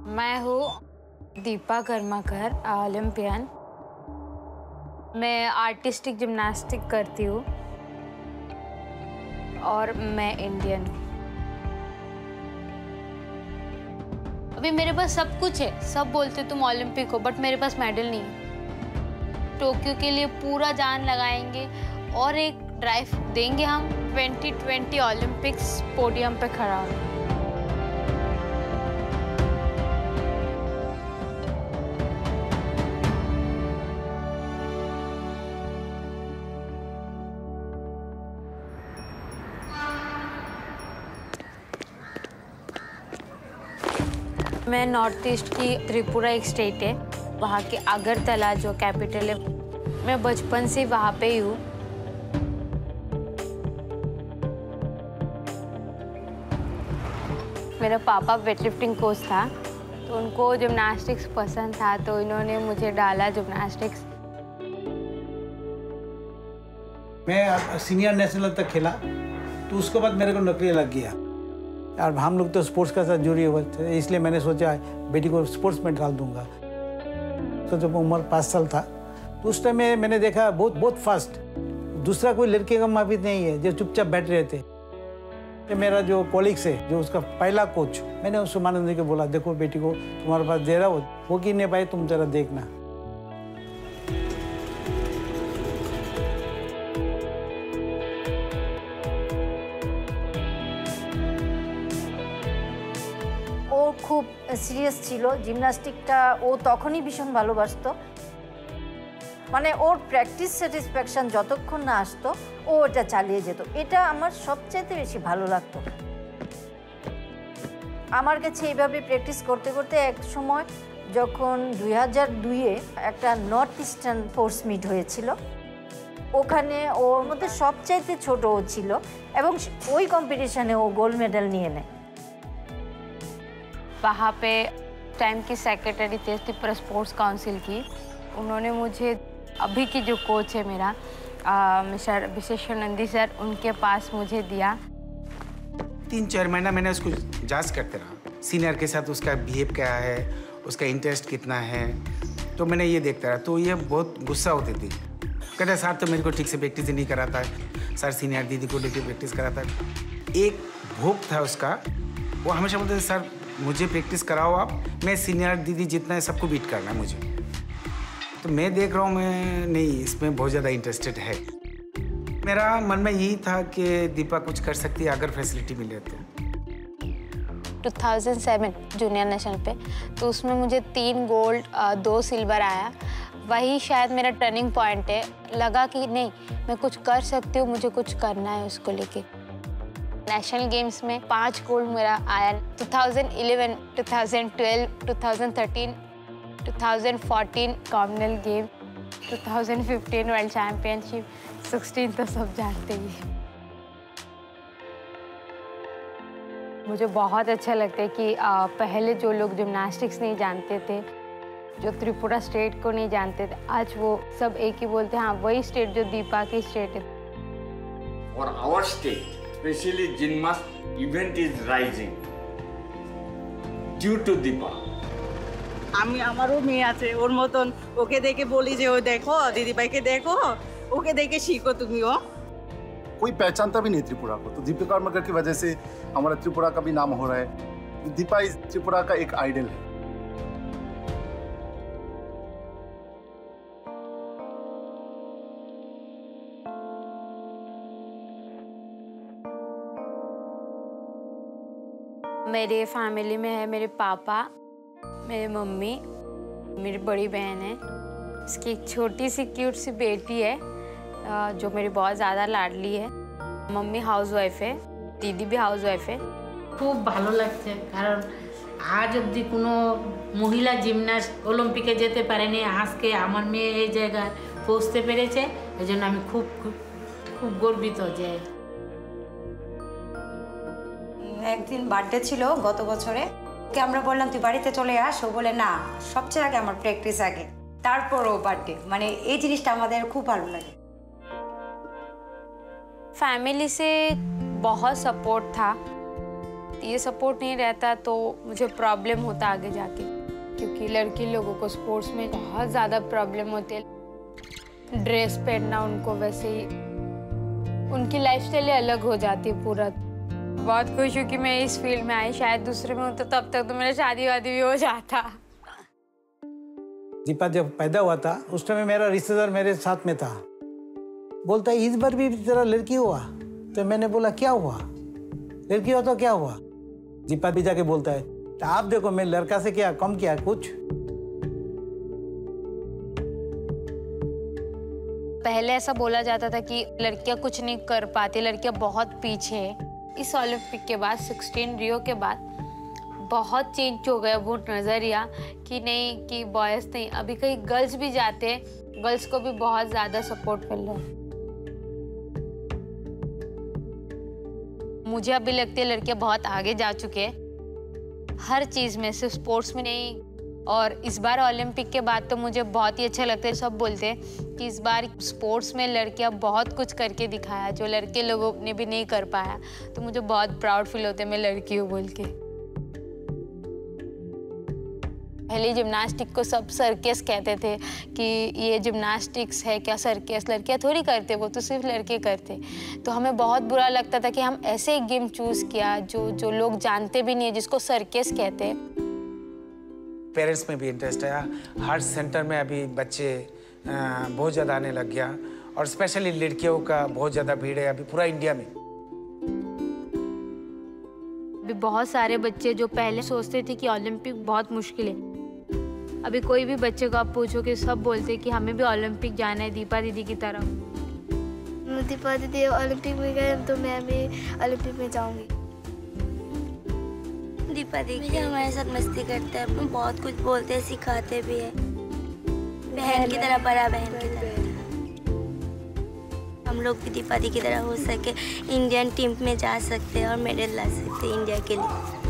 मैं हूँ दीपा कर्माकर, ओलंपियन। मैं आर्टिस्टिक जिम्नास्टिक करती हूँ और मैं इंडियन हूँ। अभी मेरे पास सब कुछ है, सब बोलते तुम ओलंपिक हो, बट मेरे पास मेडल नहीं है। टोक्यो के लिए पूरा जान लगाएंगे और एक ड्राइव देंगे हम 2020 ओलंपिक्स पोडियम पे खड़ा हो। मैं नॉर्थ ईस्ट की त्रिपुरा एक स्टेट है, वहाँ के अगरतला जो कैपिटल है, मैं बचपन से वहाँ पे ही हूँ। मेरा पापा वेटलिफ्टिंग कोच था, तो उनको जिम्नास्टिक्स पसंद था, तो इन्होंने मुझे डाला जिम्नास्टिक्स। मैं सीनियर नेशनल तक खेला, तो उसके बाद मेरे को नौकरी लग गया। और हम लोग तो स्पोर्ट्स का साथ जुड़े हुए थे, इसलिए मैंने सोचा बेटी को स्पोर्ट्स में डाल दूंगा। तो जब उम्र 5 साल था, तो उस टाइम में मैंने देखा बहुत फास्ट, दूसरा कोई लड़के का माफी नहीं है जो चुपचाप बैठ रहे थे। तो मेरा जो कॉलिग्स है, जो उसका पहला कोच, मैंने उस सुमानंद को बोला, देखो बेटी को तुम्हारे पास दे रहा हो कि नहीं भाई, तुम जरा देखना। খুব সিরিয়াস ছিল জিমনাস্টিকটা, ও তখনই ভীষণ ভালোবাসতো। মানে ওর প্র্যাকটিস স্যাটিসফ্যাকশন যতক্ষণ না আসতো ও ওটা চালিয়ে যেত, এটা আমার সবচেয়ে বেশি ভালো লাগতো। আমার কাছে এইভাবে প্র্যাকটিস করতে করতে এক সময় যখন 2002-এ একটা নর্থ ইস্টার্ন ফোর্স মিট হয়েছিল, ওখানে ওর মধ্যে সবচাইতে ছোট ও ছিল এবং ওই কম্পিটিশনে ও গোল্ড মেডেল নিয়ে নেয়। वहाँ पे टाइम की सेक्रेटरी थे त्रिपुरा स्पोर्ट्स काउंसिल की, उन्होंने मुझे अभी की जो कोच है मेरा मिस्टर विशेषानंदी सर, उनके पास मुझे दिया। 3-4 महीना मैंने उसको जांच करते रहा, सीनियर के साथ उसका बिहेव क्या है, उसका इंटरेस्ट कितना है, तो मैंने ये देखता रहा। तो ये बहुत गुस्सा होती थी, कहते सर तो मेरे को ठीक से प्रैक्टिस नहीं कराता है, सर सीनियर दीदी को लेकर प्रैक्टिस कराता है। एक भूख था उसका, वो हमेशा बोलते थे सर मुझे प्रैक्टिस कराओ आप, मैं सीनियर दीदी जितना है सबको बीट करना है मुझे। तो मैं देख रहा हूँ मैं नहीं, इसमें बहुत ज़्यादा इंटरेस्टेड है। मेरा मन में यही था कि दीपा कुछ कर सकती है अगर फैसिलिटी मिले तो। 2007 जूनियर नेशनल पे, तो उसमें मुझे 3 गोल्ड 2 सिल्वर आया। वही शायद मेरा टर्निंग पॉइंट है, लगा कि नहीं मैं कुछ कर सकती हूँ, मुझे कुछ करना है उसको लेके। नेशनल गेम्स में 5 गोल्ड मेरा आया, 2011, 2012, 2013, 2014 कॉमनवेल्थ गेम, 2015 वर्ल्ड चैम्पियनशिप, 16 तो सब जानते ही हैं। मुझे बहुत अच्छा लगता है कि पहले जो लोग जिम्नास्टिक्स नहीं जानते थे, जो त्रिपुरा स्टेट को नहीं जानते थे, आज वो सब एक ही बोलते हैं, हाँ वही स्टेट जो दीपा की स्टेट है। For our state, especially gymnast event is rising due to Deepa. আমি আমারও মেয়ে আছে ওর মতন, ওকে দেখে বলি যে ও দেখো দিদিভাইকে দেখো, ওকে দেখে শিখো তুমিও। कोई पहचानता भी नहीं त्रिपुरा को, तो दीपिका कर्माकर की वजह से हमारा त्रिपुरा का भी नाम हो रहा है। दीपा इस त्रिपुरा का एक आइडल है। मेरे फैमिली में है मेरे पापा, मेरी मम्मी, मेरी बड़ी बहन है, इसकी एक छोटी सी क्यूट सी बेटी है जो मेरी बहुत ज़्यादा लाडली है। मम्मी हाउसवाइफ है, दीदी भी हाउसवाइफ है। খুব ভালো লাগছে, কারণ আজ অবধি কোনো মহিলা জিমনাস্ট অলিম্পিকে যেতে পারেনি, আজকে আমার মেয়ে এই জায়গায় পৌঁছতে পেরেছে, এই জন্য আমি খুব খুব গর্বিত। যে একদিন বার্থডে ছিল গত বছরে, ওকে আমরা বললাম তুই বাড়িতে চলে আস, ও বলে না সবচেয়ে আগে আমার প্র্যাকটিস আগে, তারপর ও বার্থডে। মানে এই জিনিসটা আমাদের খুব ভালো লাগে। फैमिली से बहुत सपोर्ट था। ये सपोर्ट नहीं रहता तो मुझे प्रॉब्लम होता आगे जाके, क्योंकि लड़की लोगों को स्पोर्ट्स में बहुत ज़्यादा प्रॉब्लम होती है। ड्रेस पहनना उनको, वैसे ही उनकी लाइफस्टाइल अलग हो जाती है पूरा। बहुत खुश हूँ कि मैं इस फील्ड में आई, शायद दूसरे में होता तब तक तो मेरा शादी वादी भी हो जाता। दीपा जब पैदा हुआ था उस टाइम मेरा रिश्तेदार मेरे साथ में था, बोलता है इस बार भी तेरा लड़की हुआ। तो मैंने बोला क्या हुआ, लड़की हुआ तो क्या हुआ। दीपा भी जाके बोलता है तो आप देखो मैं लड़का से क्या कम किया कुछ। पहले ऐसा बोला जाता था कि लड़कियां कुछ नहीं कर पाती, लड़कियां बहुत पीछे है। इस ओलंपिक के बाद 16 रियो के बाद बहुत चेंज हो गया वो नज़रिया कि नहीं, कि बॉयज़ नहीं, अभी कहीं गर्ल्स भी जाते हैं, गर्ल्स को भी बहुत ज़्यादा सपोर्ट मिल रहा है। मुझे अभी लगती है लड़कियां बहुत आगे जा चुके हैं हर चीज़ में, सिर्फ स्पोर्ट्स में नहीं। और इस बार ओलंपिक के बाद तो मुझे बहुत ही अच्छा लगता है, सब बोलते हैं कि इस बार स्पोर्ट्स में लड़कियां बहुत कुछ करके दिखाया जो लड़के लोगों ने भी नहीं कर पाया। तो मुझे बहुत प्राउड फील होता है मैं लड़की हूँ बोल के। पहले जिम्नास्टिक को सब सर्कस कहते थे कि ये जिम्नास्टिक्स है क्या, सर्कस, लड़कियां थोड़ी करते, वो तो सिर्फ लड़के करते। तो हमें बहुत बुरा लगता था कि हम ऐसे एक गेम चूज़ किया जो लोग जानते भी नहीं है, जिसको सर्कस कहते हैं। पेरेंट्स में भी इंटरेस्ट आया, हर सेंटर में अभी बच्चे बहुत ज़्यादा आने लग गया, और स्पेशली लड़कियों का बहुत ज़्यादा भीड़ है अभी पूरा इंडिया में। अभी बहुत सारे बच्चे जो पहले सोचते थे कि ओलंपिक बहुत मुश्किल है, अभी कोई भी बच्चे को आप पूछो कि सब बोलते हैं कि हमें भी ओलंपिक जाना है दीपा दीदी की तरह। दीपा दीदी ओलंपिक में गए तो मैं भी ओलंपिक में जाऊंगी। दीपा दीदी हमारे साथ मस्ती करते हैं, बहुत कुछ बोलते हैं, सिखाते भी है, बहन की तरह, बड़ा बहन की तरह। हम लोग भी दीपा दी की तरह हो सके, इंडियन टीम में जा सकते हैं और मेडल ला सकते हैं इंडिया के लिए।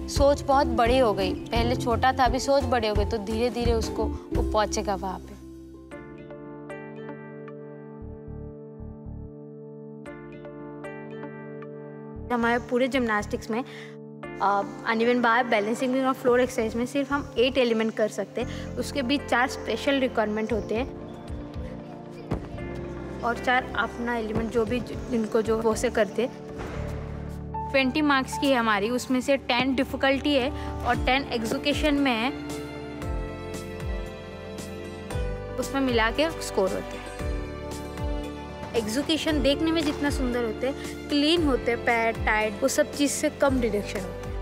सोच बहुत बड़ी हो गई, पहले छोटा था, अभी सोच बड़ी हो गई, तो धीरे धीरे उसको वो पहुंचेगा वहां पे। हमारे पूरे जिम्नास्टिक्स में अनइवन बार, बैलेंसिंग और फ्लोर एक्सरसाइज में सिर्फ हम 8 एलिमेंट कर सकते हैं। उसके बीच 4 स्पेशल रिक्वायरमेंट होते हैं और 4 अपना एलिमेंट जो भी जिनको जो वो से करते। 20 मार्क्स की है हमारी, उसमें से 10 डिफिकल्टी है और 10 एग्जीक्यूशन में है, उसमें मिला के स्कोर होते हैं। एग्जीक्यूशन देखने में जितना सुंदर होते हैं, क्लीन होते हैं, पैड टाइट, वो सब चीज़ से कम डिडक्शन होते हैं।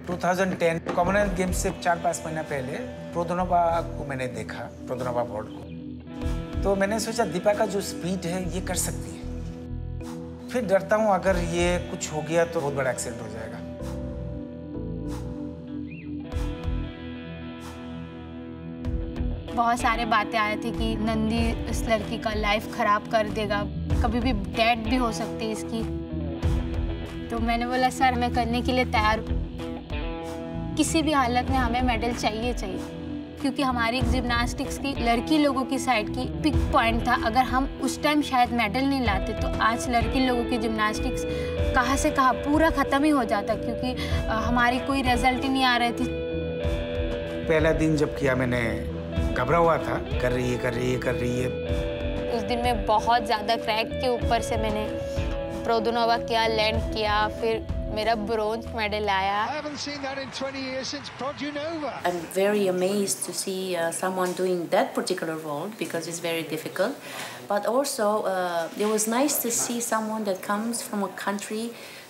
टू 2010 कॉमनवेल्थ गेम्स से 4-5 महीना पहले प्रोदोनोवा को मैंने देखा, प्रोदोनोवा बोर्ड को, तो मैंने सोचा दीपा का जो स्पीड है ये कर सकती है। फिर डरता हूँ अगर ये कुछ हो गया तो बहुत बड़ा एक्सीडेंट हो जाएगा। बहुत सारे बातें आए थे कि नंदी इस लड़की का लाइफ खराब कर देगा, कभी भी डेड भी हो सकती है इसकी। तो मैंने बोला सर मैं करने के लिए तैयार हूँ, किसी भी हालत में हमें मेडल चाहिए चाहिए, क्योंकि हमारी जिम्नास्टिक्स की लड़की लोगों की साइड की पिक पॉइंट था। अगर हम उस टाइम शायद मेडल नहीं लाते तो आज लड़की लोगों की जिम्नास्टिक्स कहाँ से कहाँ पूरा ख़त्म ही हो जाता, क्योंकि हमारी कोई रिजल्ट ही नहीं आ रही थी। पहला दिन जब किया मैंने घबरा हुआ था, कर रही है। उस दिन में बहुत ज़्यादा क्रैक के ऊपर से मैंने प्रोदोनोवा किया, लैंड किया, फिर मेरा ब्रोंज मेडल आया। I'm very amazed to see someone doing that particular role because it's very difficult. But also, it was nice to see someone that comes from a country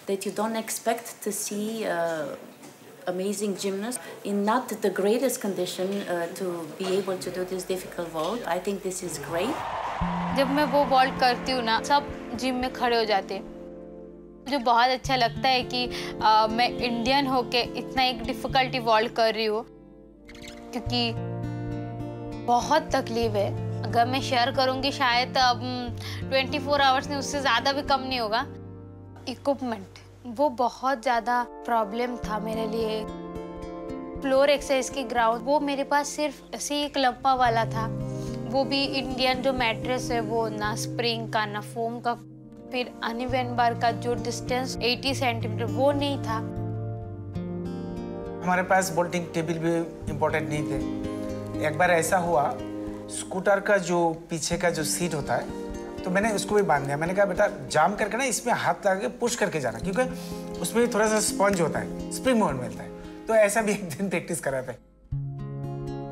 that you don't expect to see amazing gymnasts in not the greatest condition to be able to do this difficult vault. I think this is great. जब मैं वो vault करती हूँ ना, सब gym में खड़े हो जाते हैं। मुझे बहुत अच्छा लगता है कि मैं इंडियन होके इतना एक डिफ़िकल्टी वॉल्ट कर रही हूँ, क्योंकि बहुत तकलीफ है। अगर मैं शेयर करूँगी शायद अब 24 आवर्स में उससे ज़्यादा भी कम नहीं होगा। इक्विपमेंट वो बहुत ज़्यादा प्रॉब्लम था मेरे लिए। फ्लोर एक्सरसाइज की ग्राउंड वो मेरे पास सिर्फ ऐसे एक लंपा वाला था, वो भी इंडियन जो मैट्रेस है वो ना स्प्रिंग का ना फोम का, फिर अनइवन बार का जो डिस्टेंस 80 सेंटीमीटर वो नहीं था। हमारे पास बोल्टिंग टेबल भी इम्पोर्टेंट नहीं थे। एक बार ऐसा हुआ, स्कूटर का जो पीछे का जो सीट होता है तो मैंने उसको भी बांध दिया। मैंने कहा बेटा जाम करके ना इसमें हाथ लगा के पुश करके जाना, क्योंकि उसमें थोड़ा सा स्पंज होता है, स्प्रिंग मूवमेंट मिलता है। तो ऐसा भी एक दिन प्रैक्टिस करा था।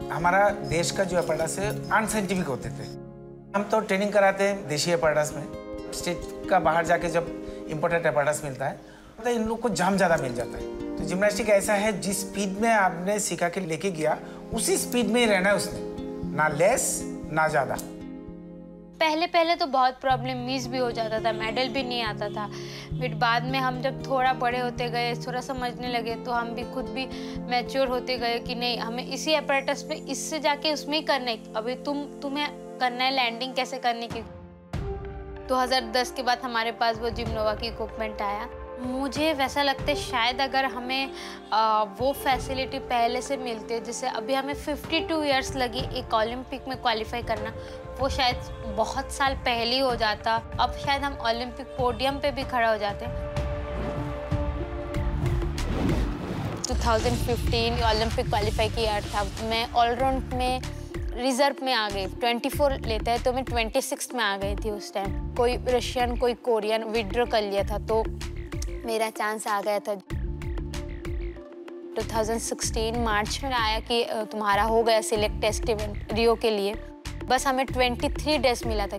हमारा देश का जो अपराडास है अनसाइंटिफिक होते थे। हम तो ट्रेनिंग कराते हैं देशी अपराडास में, स्टेट का बाहर जाके जब इम्पोर्टेंट अपराडास मिलता है तो इन लोग को जाम ज़्यादा मिल जाता है। तो जिम्नास्टिक ऐसा है जिस स्पीड में आपने सिखा के लेके गया उसी स्पीड में ही रहना है उसने, ना लेस ना ज़्यादा। पहले तो बहुत प्रॉब्लम मिस भी हो जाता था, मेडल भी नहीं आता था। फिर बाद में हम जब थोड़ा बड़े होते गए, थोड़ा समझने लगे, तो हम भी खुद भी मैच्योर होते गए कि नहीं हमें इसी अपरेटस पे इससे जाके उसमें ही करना है। अभी तुम्हें करना है लैंडिंग कैसे करने की। 2010 के बाद हमारे पास वो जिम्नोवा की इक्विपमेंट आया। मुझे वैसा लगता है शायद अगर हमें वो फैसिलिटी पहले से मिलती, जैसे अभी हमें 52 इयर्स लगी एक ओलंपिक में क्वालिफाई करना, वो शायद बहुत साल पहले ही हो जाता। अब शायद हम ओलंपिक पोडियम पे भी खड़ा हो जाते। 2015 ओलंपिक क्वालिफाई की ईयर था। मैं ऑलराउंड में रिजर्व में आ गई। 24 लेता है तो मैं 26 में आ गई थी उस टाइम। कोई रशियन कोई कोरियन विड्रॉ कर लिया था तो मेरा चांस आ गया था। 2016 मार्च में आया कि तुम्हारा हो गया सिलेक्ट टेस्ट इवेंट रियो के लिए। बस हमें 23 डेज मिला था।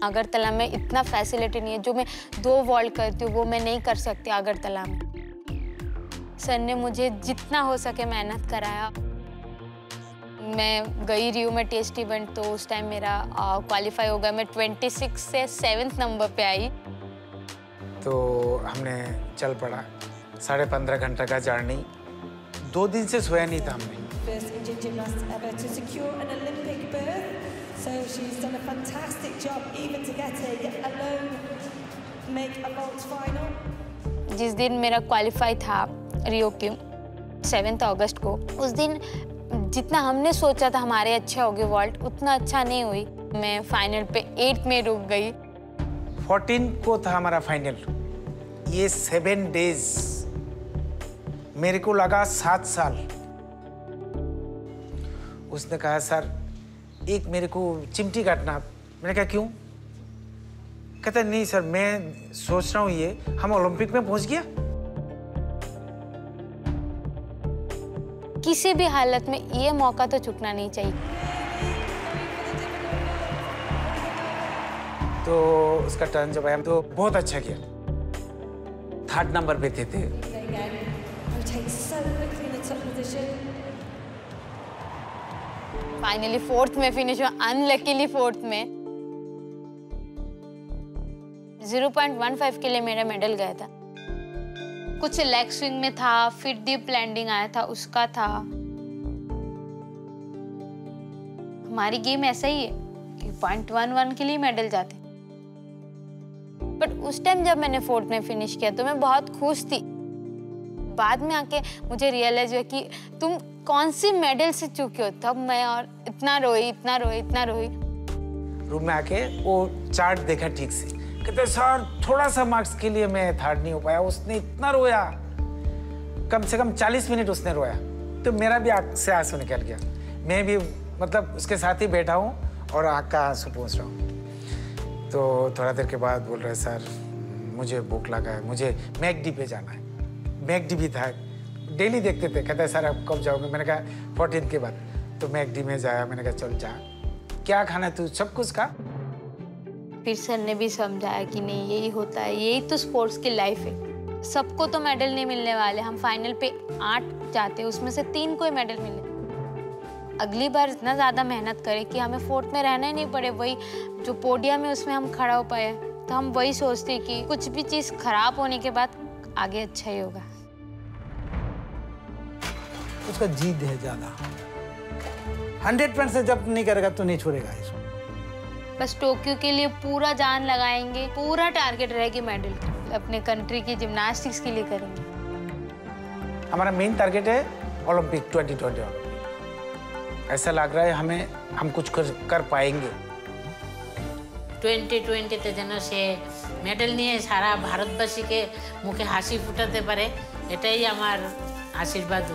अगरतला में इतना फैसिलिटी नहीं है, जो मैं 2 वर्ल्ड करती हूँ वो मैं नहीं कर सकती अगरतला में। सर ने मुझे जितना हो सके मेहनत कराया। मैं गई रियो में टेस्ट इवेंट, तो उस टाइम मेरा क्वालिफाई हो गया। मैं 26 से 7th नंबर पे आई। तो हमने चल पड़ा 15.5 घंटा का जर्नी। 2 दिन से सोया नहीं था हमने। First Indian gymnast ever to secure an Olympic berth, so she's done a fantastic job even to get here, yet alone make a vault final. जिस दिन मेरा क्वालिफाई था रियो के 7 अगस्त को, उस दिन जितना हमने सोचा था हमारे अच्छा होगी वर्ल्ड, उतना अच्छा नहीं हुई। मैं फाइनल पे 8 में रुक गई। 14 को था हमारा फाइनल। ये 7 डेज मेरे को लगा 7 साल। उसने कहा सर एक मेरे को चिमटी काटना। मैंने कहा क्यों? कहता नहीं सर मैं सोच रहा हूँ ये हम ओलंपिक में पहुंच गया। किसी भी हालत में ये मौका तो चूकना नहीं चाहिए। तो उसका टर्न जब आया तो बहुत अच्छा किया। 3rd नंबर पे थे। फाइनली 4th में फिनिश हुआ, अनलकीली 4th में। 0.15 के लिए मेरा मेडल गया था। कुछ लेग स्विंग में था, फिर डीप लैंडिंग आया था उसका था। हमारी गेम ऐसा ही है कि 0.11 के लिए मेडल जाते। बट उस टाइम जब मैंने 4th में फिनिश किया तो मैं बहुत खुश थी। बाद में आके मुझे रियलाइज हुआ कि तुम कौन सी मेडल से चूके हो। तब मैं और इतना रोई। रूम में आके वो चार्ट देखा ठीक से, कहते सर थोड़ा सा मार्क्स के लिए मैं 3rd नहीं हो पाया। उसने इतना रोया, कम से कम 40 मिनट उसने रोया। तो मेरा भी आँख से आंसू निकल गया। मैं भी मतलब उसके साथ ही बैठा हूँ और आँख का आंसू पहुँच रहा हूँ। तो थोड़ा देर के बाद बोल रहे सर मुझे भूख लगा है, मुझे मैकडी पे जाना है। मैकडी भी था, डेली देखते थे। कहता है सर आप कब जाओगे? मैंने कहा 14 के बाद। तो मैकडी में जाया। मैंने कहा चल जा, क्या खाना है तू? सब कुछ खा। फिर सर ने भी समझाया कि नहीं यही होता है, यही तो स्पोर्ट्स की लाइफ है। सबको तो मेडल नहीं मिलने वाले। हम फाइनल पे 8 जाते, उसमें से 3 को ही मेडल मिले। अगली बार इतना ज़्यादा मेहनत करें कि हमें 4th में रहना ही नहीं पड़े। वही जो पोडियम है उसमें हम खड़ा हो पाए। तो हम वही सोचते हैं कि कुछ भी चीज़ खराब होने के बाद आगे अच्छा ही होगा। उसका जिद है ज़्यादा। 100% जब नहीं करेगा तो नहीं छोड़ेगा इसको। बस टोक्यो के लिए पूरा जान लगाएंगे। पूरा टारगेट रहेगी मेडल, अपने कंट्री की जिम्नास्टिक्स के लिए करेंगे। हमारा मेन टारगेट है ओलंपिक 2020। ऐसा लग रहा है हम कुछ कर पाएंगे। 2020 যেন সে মেডেল নিয়ে সারা ভারতবাসীকে মুখে হাসি ফুটাতে পারে, এটাই আমার আশীর্বাদ।